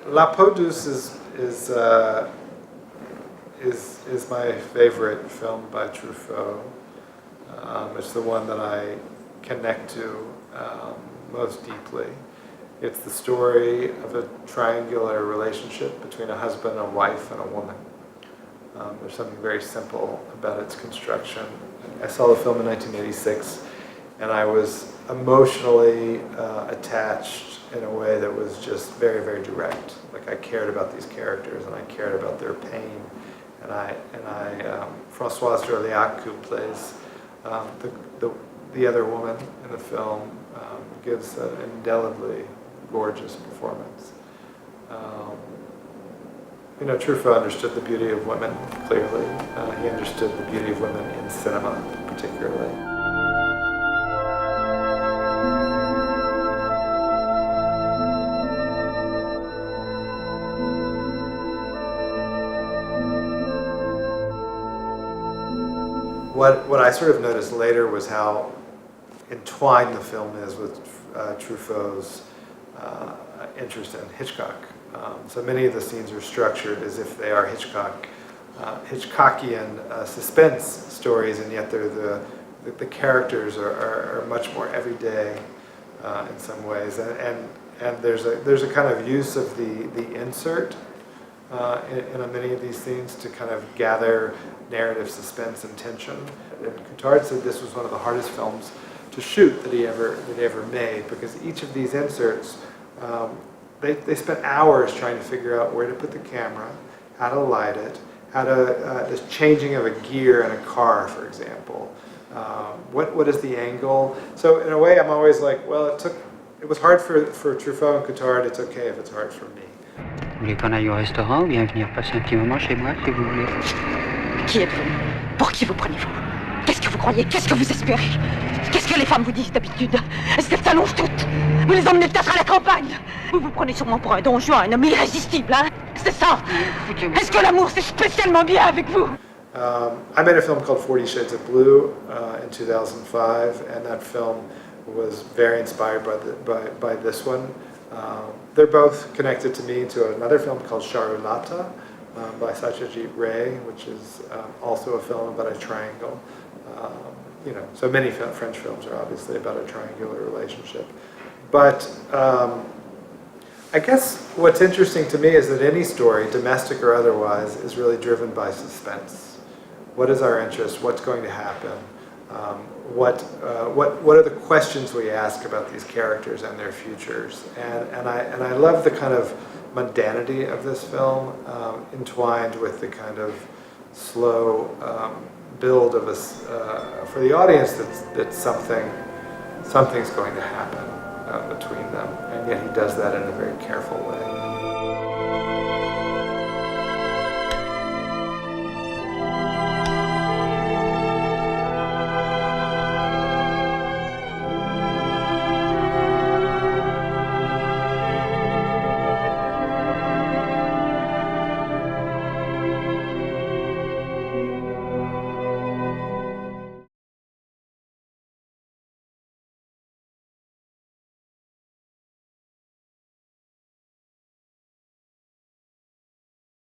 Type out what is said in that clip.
Peau, douce is my favorite film by Truffaut. It's the one that I connect to most deeply. It's the story of a triangular relationship between a husband, a wife, and a woman. There's something very simple about its construction. I saw the film in 1986, and I was emotionally attached in a way that was just very, very direct. Like I cared about these characters, and I cared about their pain. And François Truffaut, who plays the other woman in the film, gives an indelibly gorgeous performance. Truffaut understood the beauty of women, clearly. He understood the beauty of women in cinema, particularly. What I sort of noticed later was how entwined the film is with Truffaut's interest in Hitchcock. So many of the scenes are structured as if they are Hitchcockian suspense stories, and yet they're the characters are much more everyday in some ways. And there's a kind of use of the insert in many of these scenes to kind of gather narrative suspense and tension. And Coutard said this was one of the hardest films to shoot that he ever made, because each of these inserts, they spent hours trying to figure out where to put the camera, how to light it, how to this changing of a gear in a car, for example. What is the angle? So in a way, I'm always like, well, it was hard for Truffaut and Coutard. It's okay if it's hard for me. Vous voulez qu'on aille au restaurant ou bien venir passer un petit moment chez moi, si vous voulez? Qui êtes-vous? Pour qui vous prenez-vous? Qu'est-ce que vous croyez? Qu'est-ce que vous espérez? Qu'est-ce que les femmes vous disent d'habitude? Est-ce qu'elles s'allongent toutes? Vous les emmenez peut-être à la campagne? Vous vous prenez sûrement pour un don Juan, un homme irrésistible, hein? C'est ça? Est-ce que l'amour c'est spécialement bien avec vous? I made a film called 40 Shades of Blue in 2005, and that film was very inspired by this one. They're both connected to me to another film called Charulata by Satyajit Ray, which is also a film about a triangle. So many French films are obviously about a triangular relationship. But I guess what's interesting to me is that any story, domestic or otherwise, is really driven by suspense. What is our interest? What's going to happen? What are the questions we ask about these characters and their futures? And I love the kind of mundanity of this film, entwined with the kind of slow build of for the audience that something's going to happen between them, and yet he does that in a very careful way.